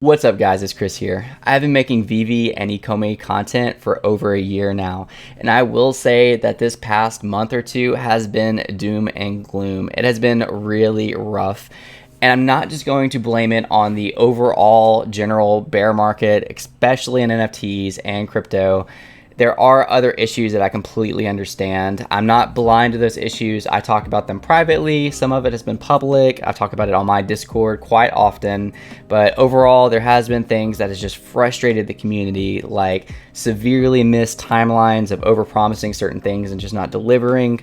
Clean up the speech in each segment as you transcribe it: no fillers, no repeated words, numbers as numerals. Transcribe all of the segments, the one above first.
What's up guys, it's Chris here. I've been making Veve and Ecomi content for over a year now, and I will say that this past month or two has been doom and gloom. It has been really rough, and I'm not just going to blame it on the overall general bear market, especially in NFTs and crypto. There are other issues that I completely understand. I'm not blind to those issues. I talk about them privately. Some of it has been public. I talk about it on my Discord quite often. But overall, there has been things that has just frustrated the community, like severely missed timelines of overpromising certain things and just not delivering.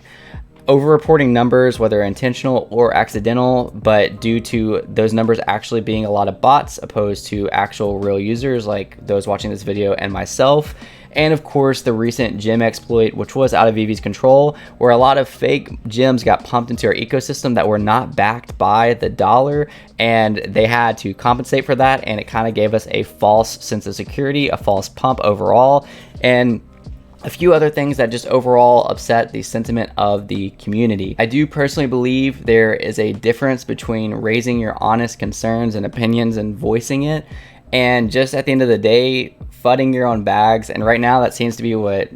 Over-reporting numbers, whether intentional or accidental, but due to those numbers actually being a lot of bots opposed to actual real users like those watching this video and myself. And of course, the recent gem exploit, which was out of Veve's control, where a lot of fake gems got pumped into our ecosystem that were not backed by the dollar, and they had to compensate for that, and it kind of gave us a false sense of security, a false pump overall, and a few other things that just overall upset the sentiment of the community. I do personally believe there is a difference between raising your honest concerns and opinions and voicing it, and just at the end of the day, fudding your own bags. And right now that seems to be what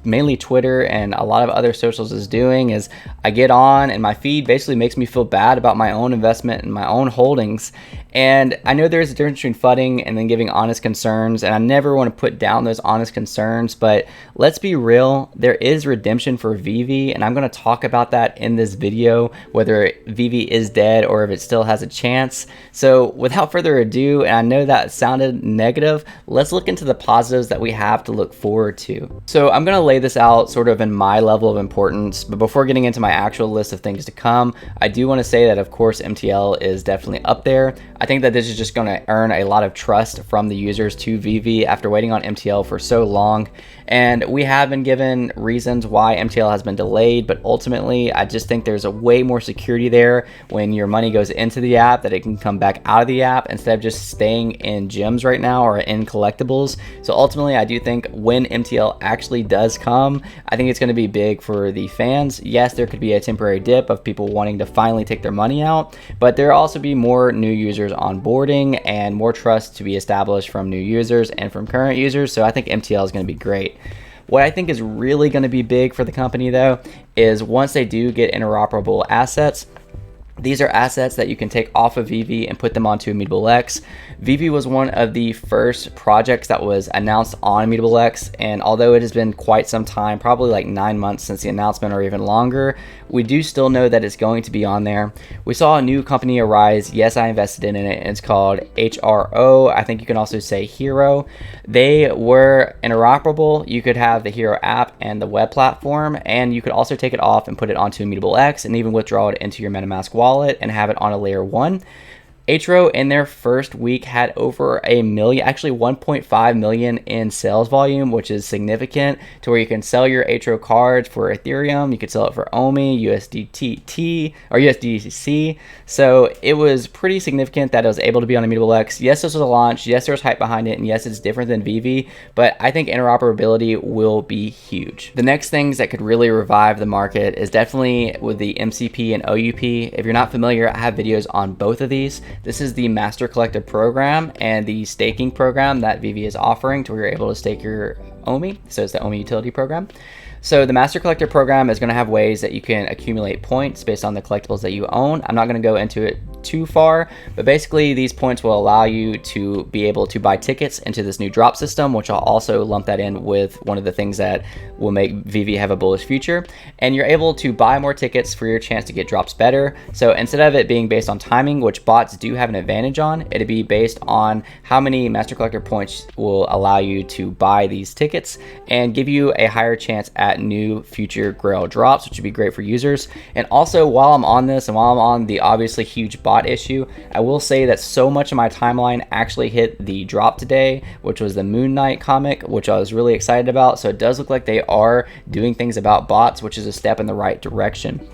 mainly Twitter and a lot of other socials is doing. Is I get on and my feed basically makes me feel bad about my own investment and my own holdings. And I know there's a difference between fudding and then giving honest concerns, and I never want to put down those honest concerns, but let's be real, there is redemption for Veve, and I'm going to talk about that in this video, whether Veve is dead or if it still has a chance. So without further ado, and I know that sounded negative, let's look into the positives that we have to look forward to. So I'm going to lay this out sort of in my level of importance, but before getting into my actual list of things to come, I do want to say that of course MTL is definitely up there. I think that this is just going to earn a lot of trust from the users to Veve after waiting on MTL for so long. And we have been given reasons why MTL has been delayed, but ultimately I just think there's a way more security there when your money goes into the app, that it can come back out of the app instead of just staying in gems right now or in collectibles. So ultimately I do think when MTL actually does come, I think it's going to be big for the fans. Yes, there could be a temporary dip of people wanting to finally take their money out, but there will also be more new users onboarding and more trust to be established from new users and from current users. So I think MTL is going to be great. What I think is really going to be big for the company though is once they do get interoperable assets. These are assets that you can take off of Veve and put them onto Immutable X. Veve was one of the first projects that was announced on Immutable X, and although it has been quite some time, probably like 9 months since the announcement or even longer, we do still know that it's going to be on there. We saw a new company arise. Yes, I invested in it, and it's called HRO. I think you can also say Hero. They were interoperable. You could have the Hero app and the web platform, and you could also take it off and put it onto Immutable X and even withdraw it into your MetaMask wallet and have it on a layer 1. HRO in their first week had over a million, actually 1.5 million in sales volume, which is significant, to where you can sell your HRO cards for Ethereum, you could sell it for OMI, USDT or USDC. So it was pretty significant that it was able to be on Immutable X. Yes, this was a launch. Yes, there's hype behind it, and yes, it's different than Veve, but I think interoperability will be huge. The next things that could really revive the market is definitely with the MCP and OUP. If you're not familiar, I have videos on both of these. This is the Master Collective program and the staking program that Veve is offering, to where you're able to stake your OMI. So it's the OMI utility program. So the Master Collector program is going to have ways that you can accumulate points based on the collectibles that you own. I'm not going to go into it too far, but basically these points will allow you to be able to buy tickets into this new drop system, which I'll also lump that in with one of the things that will make Veve have a bullish future. And you're able to buy more tickets for your chance to get drops better. So instead of it being based on timing, which bots do have an advantage on, it'd be based on how many Master Collector points will allow you to buy these tickets and give you a higher chance at new future Grail drops, which would be great for users. And also, while I'm on this and while I'm on the obviously huge bot issue, I will say that so much of my timeline actually hit the drop today, which was the Moon Knight comic, which I was really excited about. So it does look like they are doing things about bots, which is a step in the right direction.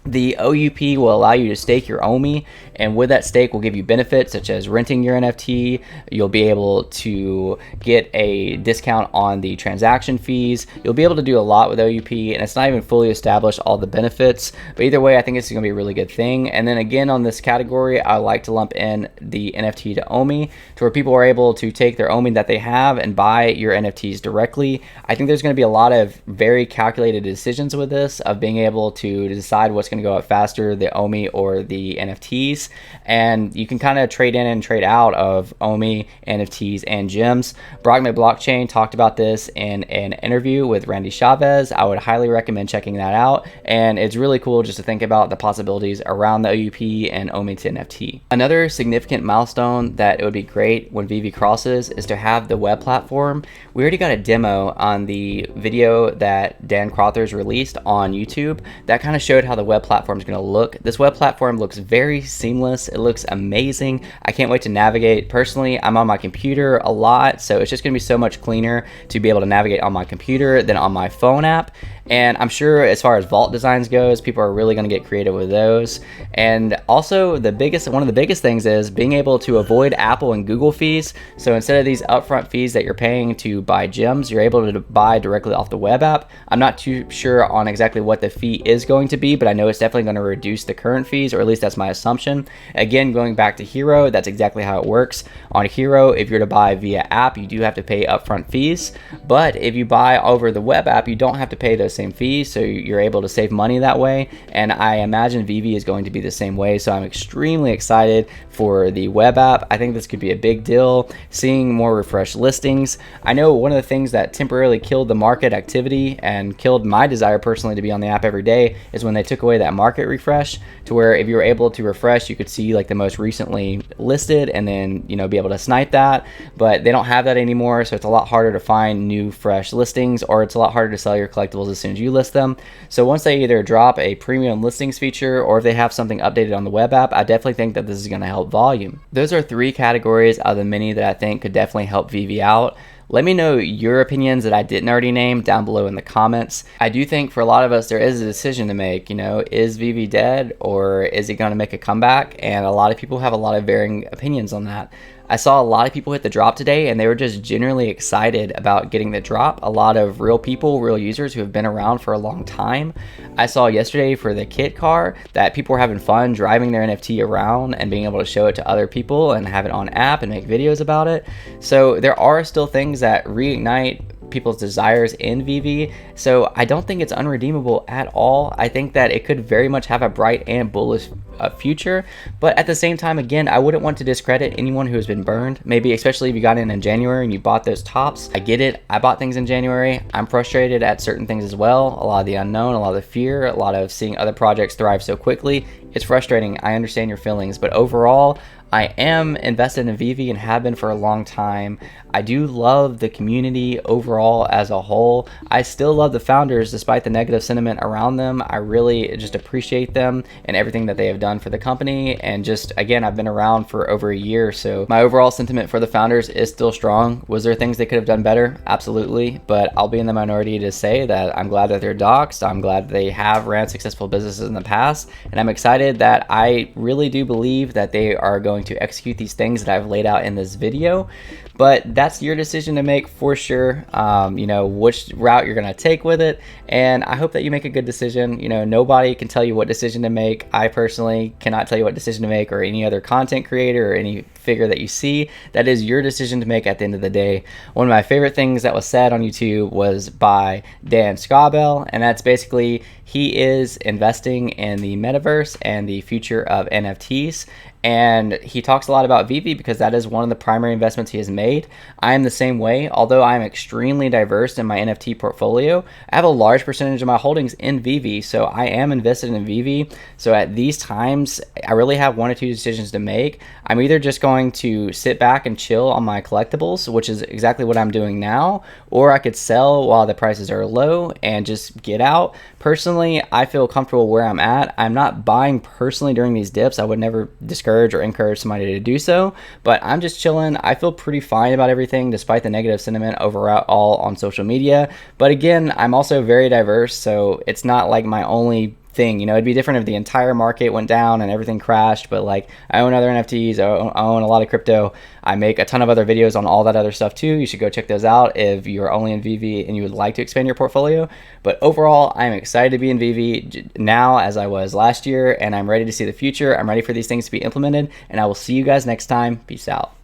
The OUP will allow you to stake your OMI, and with that stake will give you benefits such as renting your NFT. You'll be able to get a discount on the transaction fees. You'll be able to do a lot with OUP, and it's not even fully established all the benefits. But either way, I think it's going to be a really good thing. And then again, on this category, I like to lump in the NFT to OMI, to where people are able to take their OMI that they have and buy your NFTs directly. I think there's going to be a lot of very calculated decisions with this, of being able to decide what's going to go up faster, the OMI or the NFTs. And you can kind of trade in and trade out of OMI, NFTs, and gems. Brockman Blockchain talked about this in an interview with Randy Chavez. I would highly recommend checking that out. And it's really cool just to think about the possibilities around the OUP and OMI to NFT. Another significant milestone that it would be great when Veve crosses is to have the web platform. We already got a demo on the video that Dan Crothers released on YouTube that kind of showed how the web platform is going to look. This web platform looks very seamless. It looks amazing. I can't wait to navigate. Personally, I'm on my computer a lot, so it's just going to be so much cleaner to be able to navigate on my computer than on my phone app. And I'm sure as far as vault designs goes, people are really going to get creative with those. And also one of the biggest things is being able to avoid Apple and Google fees. So instead of these upfront fees that you're paying to buy gems, you're able to buy directly off the web app. I'm not too sure on exactly what the fee is going to be, but I know it's definitely going to reduce the current fees, or at least that's my assumption. Again, going back to Hero, that's exactly how it works. On Hero, if you're to buy via app, you do have to pay upfront fees. But if you buy over the web app, you don't have to pay those same fees, so you're able to save money that way. And I imagine Veve is going to be the same way, so I'm extremely excited for the web app. I think this could be a big deal, seeing more refreshed listings. I know one of the things that temporarily killed the market activity and killed my desire personally to be on the app every day is when they took away that market refresh, to where if you were able to refresh, you could see like the most recently listed and then be able to snipe that. But they don't have that anymore, so it's a lot harder to find new fresh listings, or it's a lot harder to sell your collectibles as soon as you list them. So once they either drop a premium listings feature, or if they have something updated on the web app, I definitely think that this is going to help volume. Those are 3 categories out of the many that I think could definitely help Veve out. Let me know your opinions that I didn't already name down below in the comments. I do think for a lot of us there is a decision to make. Is Veve dead, or is it going to make a comeback? And a lot of people have a lot of varying opinions on that. I saw a lot of people hit the drop today, and they were just generally excited about getting the drop. A lot of real people, real users who have been around for a long time. I saw yesterday for the kit car that people were having fun driving their NFT around and being able to show it to other people and have it on app and make videos about it. So there are still things that reignite people's desires in Veve, so I don't think it's unredeemable at all. I think that it could very much have a bright and bullish future, but at the same time, again, I wouldn't want to discredit anyone who has been burned, maybe especially if you got in January and you bought those tops. I get it. I bought things in January. I'm frustrated at certain things as well. A lot of the unknown, a lot of the fear, a lot of seeing other projects thrive so quickly. It's frustrating. I understand your feelings, but overall, I am invested in Veve and have been for a long time. I do love the community overall as a whole. I still love the founders despite the negative sentiment around them. I really just appreciate them and everything that they have done for the company. And just, again, I've been around for over a year, so my overall sentiment for the founders is still strong. Was there things they could have done better? Absolutely. But I'll be in the minority to say that I'm glad that they're doxxed. I'm glad they have ran successful businesses in the past. And I'm excited that I really do believe that they are going to execute these things that I've laid out in this video. But that's your decision to make for sure, which route you're going to take with it. And I hope that you make a good decision. Nobody can tell you what decision to make. I personally cannot tell you what decision to make, or any other content creator or any figure that you see. That is your decision to make at the end of the day. One of my favorite things that was said on YouTube was by Dan Scabell, and that's basically he is investing in the metaverse and the future of NFTs. And he talks a lot about Veve because that is one of the primary investments he has made. I am the same way. Although I am extremely diverse in my NFT portfolio, I have a large percentage of my holdings in Veve, so I am invested in Veve. So at these times, I really have 1 or 2 decisions to make. I'm either just going to sit back and chill on my collectibles, which is exactly what I'm doing now, or I could sell while the prices are low and just get out. Personally, I feel comfortable where I'm at. I'm not buying personally during these dips. I would never discourage or encourage somebody to do so, but I'm just chilling. I feel pretty fine about everything despite the negative sentiment overall on social media. But again, I'm also very diverse, so it's not like my only thing. You know, it'd be different if the entire market went down and everything crashed, but like I own other NFTs, I own a lot of crypto. I make a ton of other videos on all that other stuff too. You should go check those out if you're only in VV and you would like to expand your portfolio. But overall, I'm excited to be in VV now as I was last year, and I'm ready to see the future. I'm ready for these things to be implemented, and I will see you guys next time. Peace out.